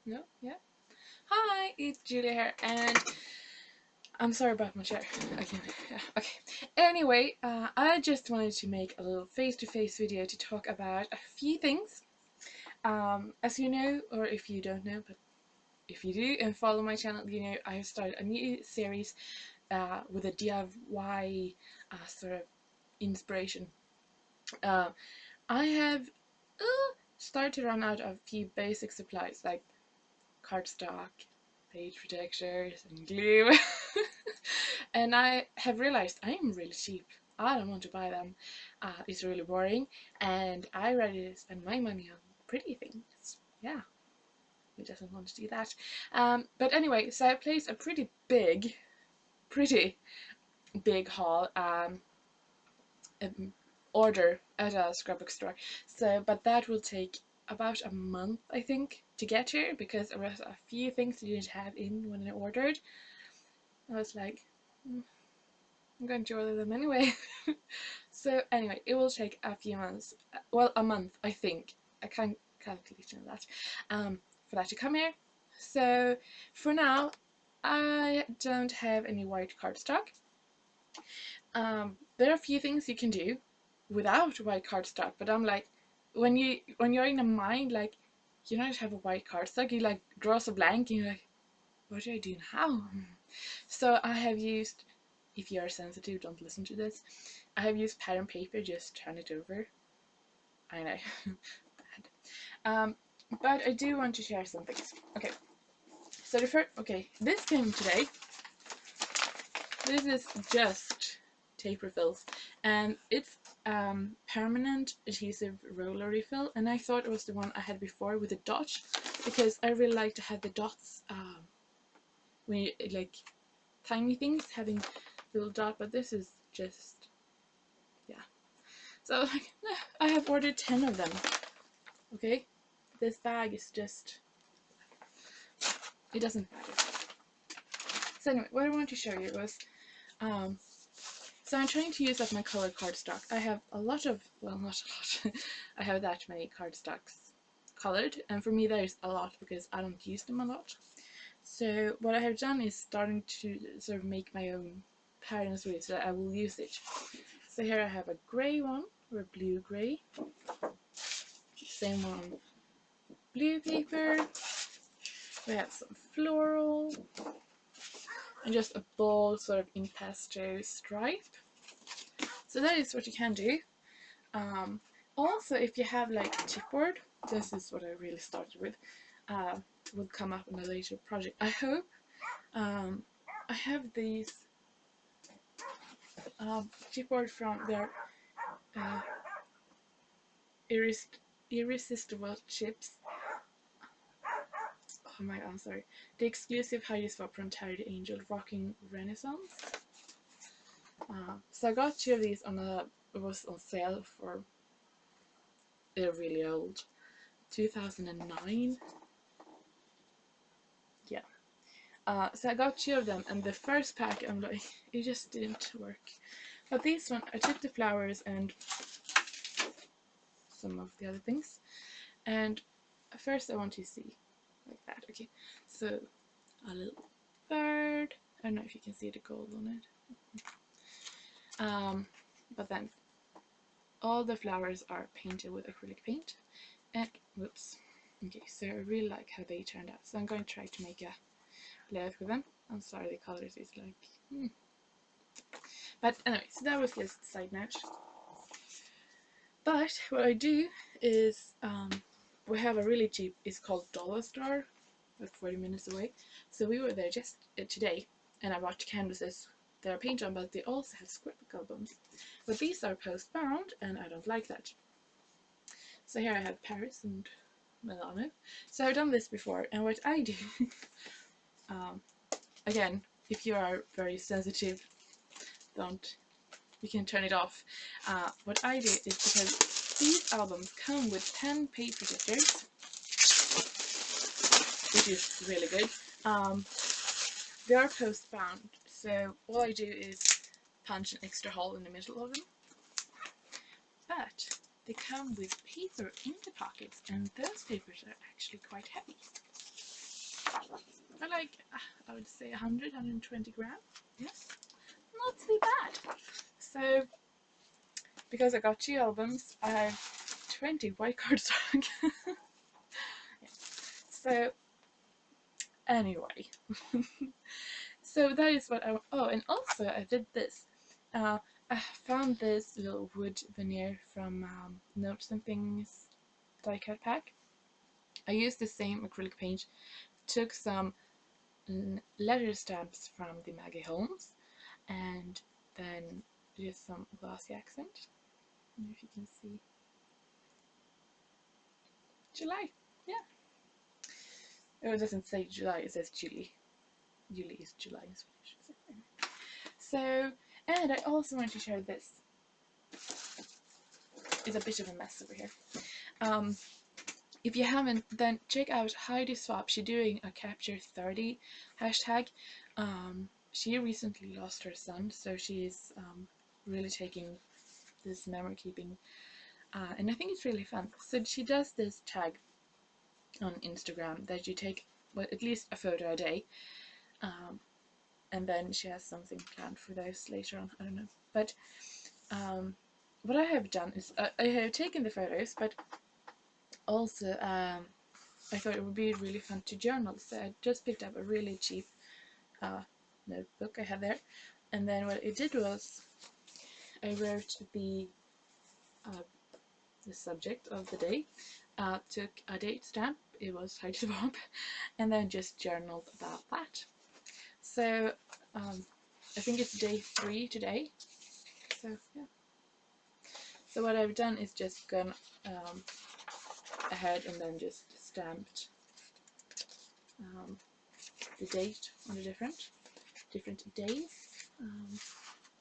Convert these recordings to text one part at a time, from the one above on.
No? Yeah? Hi, it's Julia here, and I'm sorry about my chair. Again. Yeah, okay. Anyway, I just wanted to make a little face-to-face video to talk about a few things. As you know, or if you don't know, but if you do and follow my channel, you know I have started a new series with a DIY sort of inspiration. Uh, I have started to run out of a few basic supplies like cardstock, page protectors, and glue. And I have realized I am really cheap. I don't want to buy them. It's really boring, and I rather spend my money on pretty things. Yeah, who doesn't want to do that? But anyway, so I placed a pretty big haul order at a scrapbook store. So, but that will take about a month, I think, to get here because there was a few things I didn't have in when I ordered. I was like, I'm going to order them anyway. So anyway, it will take a few months, well, a month, I think. I can't calculate on that, for that to come here. So for now, I don't have any white cardstock. There are a few things you can do without white cardstock, but I'm like, when you're in a mind like you don't have a white cardstock, you like draws a blank and you're like, what do I do now? So I have used, if you are sensitive, don't listen to this. I have used pad and paper, just turn it over. I know. Bad. But I do want to share some things. Okay. So the first, okay, this came today. This is just tape refills, and it's permanent adhesive roller refill, and I thought it was the one I had before with the dot, because I really like to have the dots when you like tiny things having little dot, but this is just, yeah. So like, I have ordered 10 of them. Okay, this bag is just, it doesn't matter. So anyway, what I wanted to show you was so I'm trying to use up my colored cardstock. I have a lot of, well, not a lot, I have that many cardstocks colored, and for me that is a lot because I don't use them a lot. So what I have done is starting to sort of make my own patterns with it so that I will use it. So here I have a grey one, or blue-grey, same one on blue paper, we have some floral, and just a bold sort of impasto stripe. So that is what you can do. Also, if you have like chipboard, this is what I really started with, will come up in a later project, I hope. I have these chipboard from their uh, irresistible chips. Oh my god, I'm sorry. The exclusive Heidi Swap from Terry the Angel Rocking Renaissance. So I got 2 of these on it was on sale for, they're really old, 2009. Yeah. So I got 2 of them, and the first pack, I'm like, it just didn't work. But this one, I took the flowers and some of the other things, and first I want to see like that. Okay, so a little bird. I don't know if you can see the gold on it. But then all the flowers are painted with acrylic paint, and whoops. Okay, so I really like how they turned out. So I'm going to try to make a layout with them. I'm sorry, the colors is like. But anyway, so that was just a side note. But what I do is, we have a really cheap, it's called Dollar Store, like 40 minutes away. So we were there just today, and I bought canvases that are painted on, but they also have scrapbook albums. But these are post-bound, and I don't like that. So here I have Paris and Milano. So I've done this before, and what I do, again, if you are very sensitive, you can turn it off. What I do is, because these albums come with 10 page protectors, which is really good. They are post bound, so all I do is punch an extra hole in the middle of them. But they come with paper in the pockets, and those papers are actually quite heavy. I would say 120 grams. Yes, not too bad. So because I got 2 albums, I have 20 white cardstock. Yeah. So anyway, so that is what I. Oh, and also I did this. Uh, I found this little wood veneer from Notes and Things die cut pack. I used the same acrylic paint. Took some letter stamps from the Maggie Holmes, and then just some glossy accent. I don't know if you can see. July, yeah. Oh, it doesn't say July, it says Julie. Julie is July in Swedish. So, and I also want to share this. It's a bit of a mess over here. Um, if you haven't, then check out Heidi Swap. She's doing a Capture 30 hashtag. She recently lost her son, so she's really taking this memory keeping, and I think it's really fun. So she does this tag on Instagram that you take, well, at least a photo a day, and then she has something planned for those later on. I don't know, but what I have done is I have taken the photos, but also I thought it would be really fun to journal, so I just picked up a really cheap notebook I had there, and then what I did was I wrote the subject of the day, took a date stamp, it was Heidi Swap, and then just journaled about that. So I think it's day 3 today, so yeah. So what I've done is just gone ahead and then just stamped the date on the different days.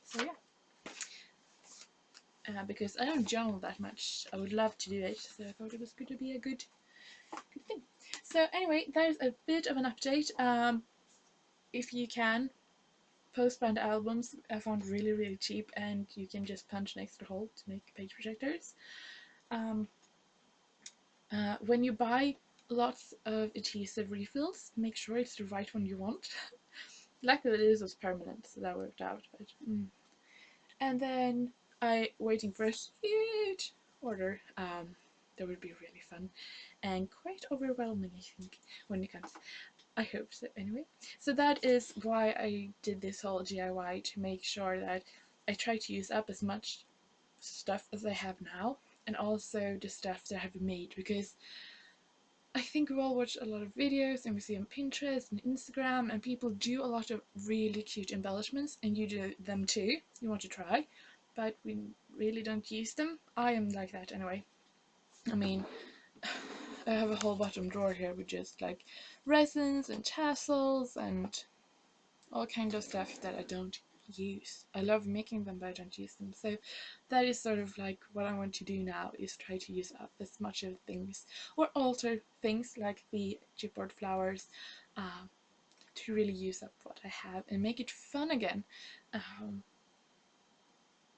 So yeah, because I don't journal that much, I would love to do it, so I thought it was going to be a good thing. So anyway, there's a bit of an update. If you can, post-bound albums I found really cheap, and you can just punch an extra hole to make page protectors. When you buy lots of adhesive refills, make sure it's the right one you want. Luckily this was permanent, so that worked out. But and then I waiting for a huge order. That would be really fun and quite overwhelming, I think, when it comes. I hope so. Anyway, so that is why I did this whole DIY, to make sure that I try to use up as much stuff as I have now, and also the stuff that I have made, because I think we all watch a lot of videos and we see on Pinterest and Instagram, and people do a lot of really cute embellishments, and you do them too. You want to try, but we really don't use them. I am like that anyway. I mean, I have a whole bottom drawer here with just like resins and tassels and all kind of stuff that I don't use. I love making them, but I don't use them. So that is sort of like what I want to do now, is try to use up as much of things, or alter things like the chipboard flowers, to really use up what I have and make it fun again.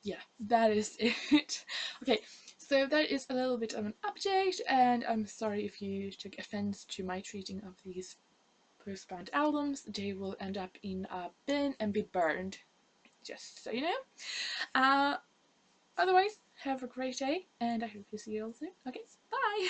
Yeah, that is it. Okay, so that is a little bit of an update, and I'm sorry if you took offense to my treating of these post-bound albums. They will end up in a bin and be burned, just so you know. Otherwise, have a great day, and I hope to see you all soon. Okay, bye!